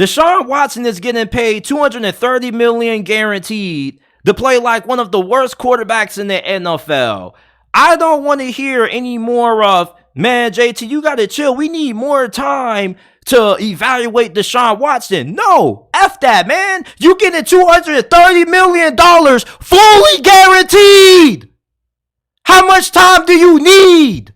Deshaun Watson is getting paid $230 million guaranteed to play like one of the worst quarterbacks in the NFL. I don't want to hear any more of, man, JT, you got to chill. We need more time to evaluate Deshaun Watson. No, F that, man. You getting $230 million fully guaranteed. How much time do you need?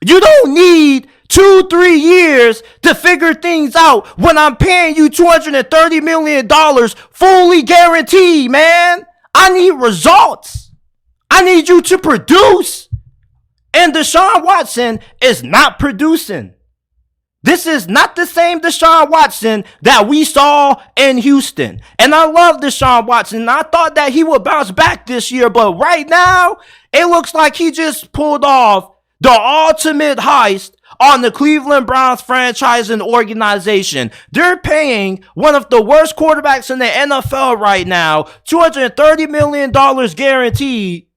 You don't need 2-3 years to figure things out when I'm paying you $230 million fully guaranteed, man. I need results. I need you to produce. And Deshaun Watson is not producing. This is not the same Deshaun Watson that we saw in Houston. And I love Deshaun Watson. I thought that he would bounce back this year, but right now, it looks like he just pulled off the ultimate heist on the Cleveland Browns franchise and organization. They're paying one of the worst quarterbacks in the NFL right now $230 million guaranteed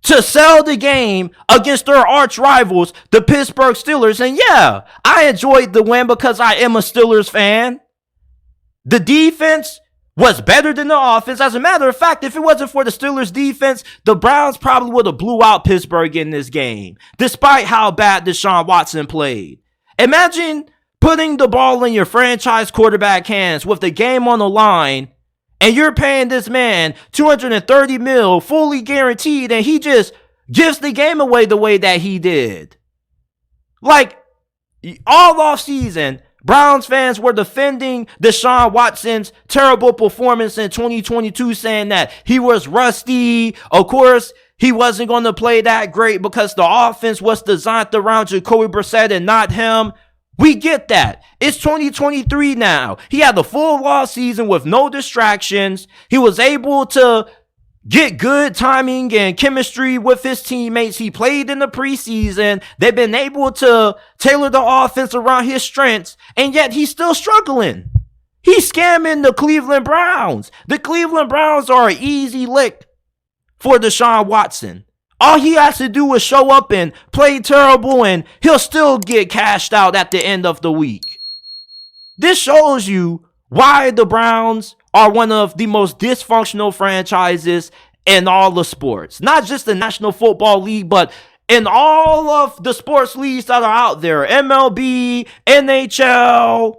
to sell the game against their arch rivals, the Pittsburgh Steelers. And yeah, I enjoyed the win because I am a Steelers fan. The defense was better than the offense. As a matter of fact, if it wasn't for the Steelers defense, the Browns probably would have blew out Pittsburgh in this game, despite how bad Deshaun Watson played. Imagine putting the ball in your franchise quarterback hands with the game on the line, and you're paying this man $230 million fully guaranteed, and he just gives the game away the way that he did. Like, all offseason, Browns fans were defending Deshaun Watson's terrible performance in 2022, saying that he was rusty. Of course, he wasn't going to play that great because the offense was designed around Jacoby Brissett and not him. We get that. It's 2023 now. He had the full off season with no distractions. He was able to get good timing and chemistry with his teammates. He played in the preseason. They've been able to tailor the offense around his strengths, and yet he's still struggling. He's scamming the Cleveland Browns. The Cleveland Browns are an easy lick for Deshaun Watson. All he has to do is show up and play terrible, and he'll still get cashed out at the end of the week. This shows you why the Browns are one of the most dysfunctional franchises in all of sports. Not just the National Football League, but in all of the sports leagues that are out there. MLB, NHL,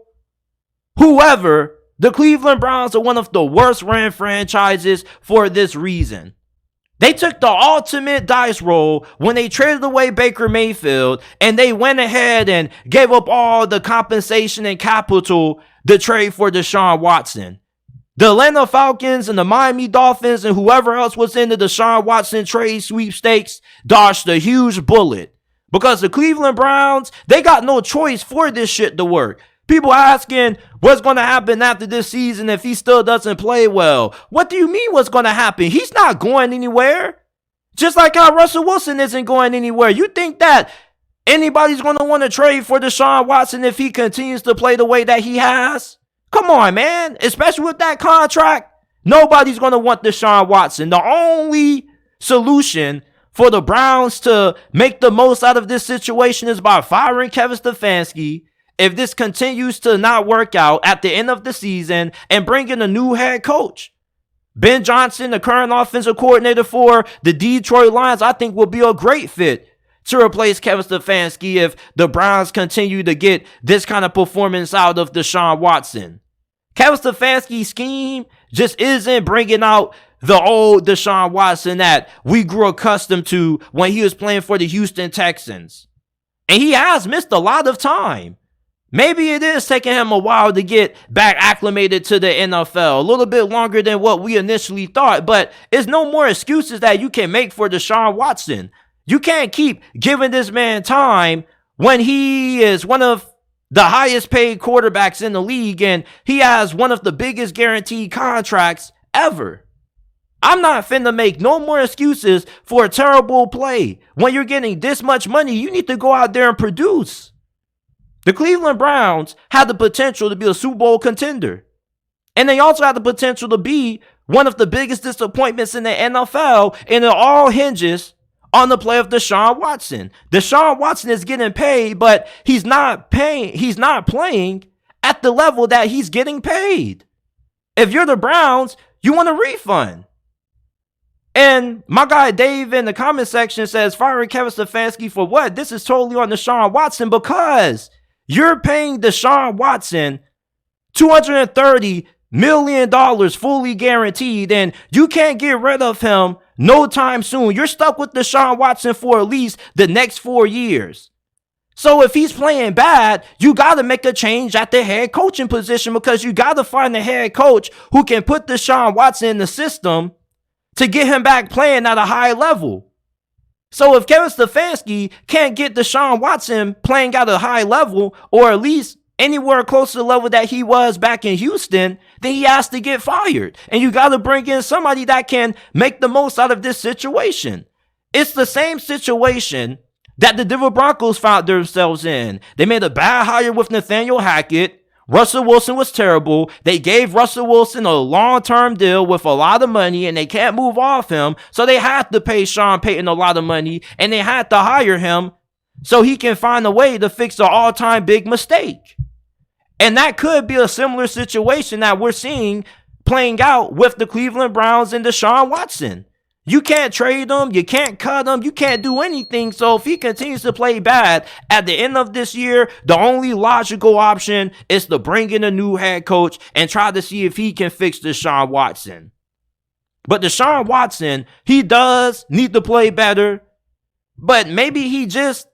whoever. The Cleveland Browns are one of the worst ran franchises for this reason. They took the ultimate dice roll when they traded away Baker Mayfield, and they went ahead and gave up all the compensation and capital to trade for Deshaun Watson. The Atlanta Falcons and the Miami Dolphins and whoever else was in the Deshaun Watson trade sweepstakes dodged a huge bullet, because the Cleveland Browns, they got no choice for this shit to work. People asking what's going to happen after this season if he still doesn't play well. What do you mean what's going to happen? He's not going anywhere. Just like how Russell Wilson isn't going anywhere. You think that anybody's going to want to trade for Deshaun Watson if he continues to play the way that he has? Come on, man. Especially with that contract. Nobody's going to want Deshaun Watson. The only solution for the Browns to make the most out of this situation is by firing Kevin Stefanski, if this continues to not work out at the end of the season, and bring in a new head coach. Ben Johnson, the current offensive coordinator for the Detroit Lions, I think will be a great fit to replace Kevin Stefanski if the Browns continue to get this kind of performance out of Deshaun Watson. Kevin Stefanski's scheme just isn't bringing out the old Deshaun Watson that we grew accustomed to when he was playing for the Houston Texans. And he has missed a lot of time. Maybe it is taking him a while to get back acclimated to the NFL, a little bit longer than what we initially thought, but it's no more excuses that you can make for Deshaun Watson. You can't keep giving this man time when he is one of the highest paid quarterbacks in the league and he has one of the biggest guaranteed contracts ever. I'm not finna make no more excuses for a terrible play. When you're getting this much money, you need to go out there and produce. The Cleveland Browns had the potential to be a Super Bowl contender. And they also had the potential to be one of the biggest disappointments in the NFL, and it all hinges on the play of Deshaun Watson. Deshaun Watson is getting paid, but he's not playing at the level that he's getting paid. If you're the Browns, you want a refund. And my guy Dave in the comment section says, firing Kevin Stefanski for what? This is totally on Deshaun Watson, because you're paying Deshaun Watson $230 million fully guaranteed, and you can't get rid of him no time soon. You're stuck with Deshaun Watson for at least the next 4 years. So if he's playing bad, you got to make a change at the head coaching position, because you got to find a head coach who can put Deshaun Watson in the system to get him back playing at a high level. So if Kevin Stefanski can't get Deshaun Watson playing at a high level, or at least anywhere close to the level that he was back in Houston, then he has to get fired. And you got to bring in somebody that can make the most out of this situation. It's the same situation that the Denver Broncos found themselves in. They made a bad hire with Nathaniel Hackett. Russell Wilson was terrible. They gave Russell Wilson a long-term deal with a lot of money, and they can't move off him. So they had to pay Sean Payton a lot of money, and they had to hire him so he can find a way to fix the all-time big mistake. And that could be a similar situation that we're seeing playing out with the Cleveland Browns and Deshaun Watson. You can't trade him. You can't cut him. You can't do anything. So if he continues to play bad at the end of this year, the only logical option is to bring in a new head coach and try to see if he can fix Deshaun Watson. But Deshaun Watson, he does need to play better, but maybe he just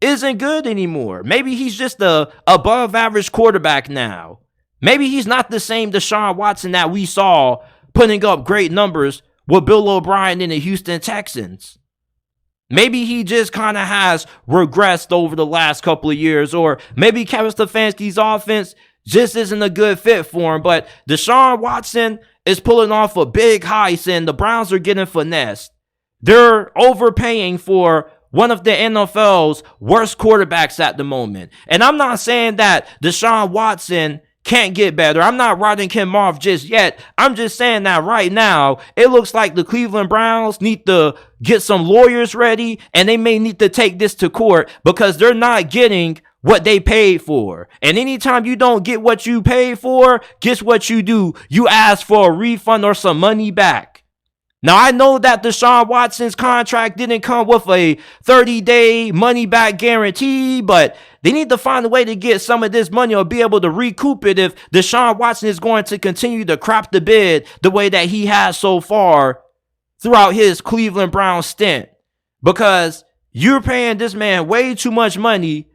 isn't good anymore. Maybe he's just a above average quarterback now. Maybe he's not the same Deshaun Watson that we saw putting up great numbers with Bill O'Brien and the Houston Texans. Maybe he just kind of has regressed over the last couple of years, or maybe Kevin Stefanski's offense just isn't a good fit for him. But Deshaun Watson is pulling off a big heist, and the Browns are getting finessed. They're overpaying for one of the NFL's worst quarterbacks at the moment. And I'm not saying that Deshaun Watson can't get better. I'm not writing him off just yet. I'm just saying that right now, it looks like the Cleveland Browns need to get some lawyers ready, and they may need to take this to court, because they're not getting what they paid for. And anytime you don't get what you paid for, guess what you do? You ask for a refund or some money back. Now, I know that Deshaun Watson's contract didn't come with a 30-day money-back guarantee, but they need to find a way to get some of this money or be able to recoup it if Deshaun Watson is going to continue to crap the bed the way that he has so far throughout his Cleveland Browns stint. Because you're paying this man way too much money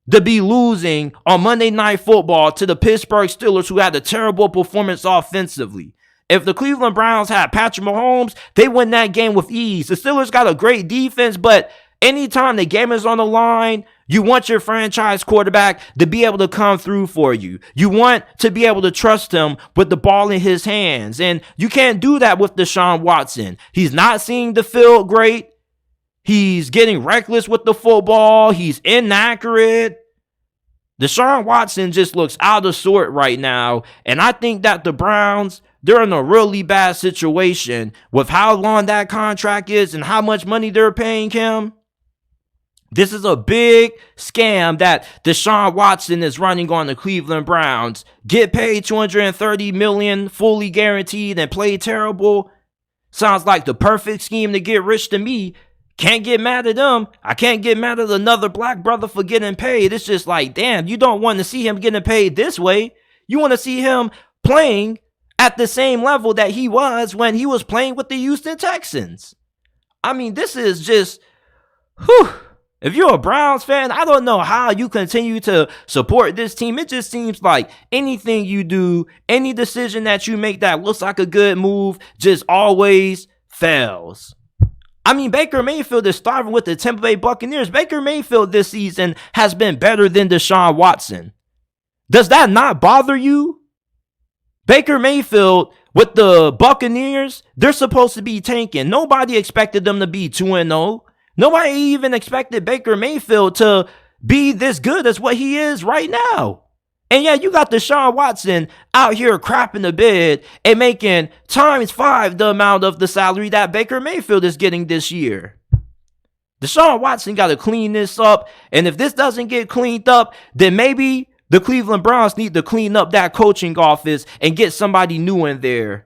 to be losing on Monday Night Football to the Pittsburgh Steelers, who had a terrible performance offensively. If the Cleveland Browns had Patrick Mahomes, they win that game with ease. The Steelers got a great defense, but anytime the game is on the line, you want your franchise quarterback to be able to come through for you. You want to be able to trust him with the ball in his hands. And you can't do that with Deshaun Watson. He's not seeing the field great. He's getting reckless with the football. He's inaccurate. Deshaun Watson just looks out of sort right now. And I think that the Browns, they're in a really bad situation with how long that contract is and how much money they're paying him. This is a big scam that Deshaun Watson is running on the Cleveland Browns. Get paid $230 million, fully guaranteed, and play terrible. Sounds like the perfect scheme to get rich to me. Can't get mad at them. I can't get mad at another black brother for getting paid. It's just like, damn, you don't want to see him getting paid this way. You want to see him playing at the same level that he was when he was playing with the Houston Texans. I mean, this is just, whew. If you're a Browns fan, I don't know how you continue to support this team. It just seems like anything you do, any decision that you make that looks like a good move, just always fails. I mean, Baker Mayfield is starting with the Tampa Bay Buccaneers. Baker Mayfield this season has been better than Deshaun Watson. Does that not bother you? Baker Mayfield with the Buccaneers, they're supposed to be tanking. Nobody expected them to be 2-0. Nobody even expected Baker Mayfield to be this good as what he is right now. And yeah, you got Deshaun Watson out here crapping the bed and making ×5 the amount of the salary that Baker Mayfield is getting this year. Deshaun Watson got to clean this up. And if this doesn't get cleaned up, then maybe The Cleveland Browns need to clean up that coaching office and get somebody new in there.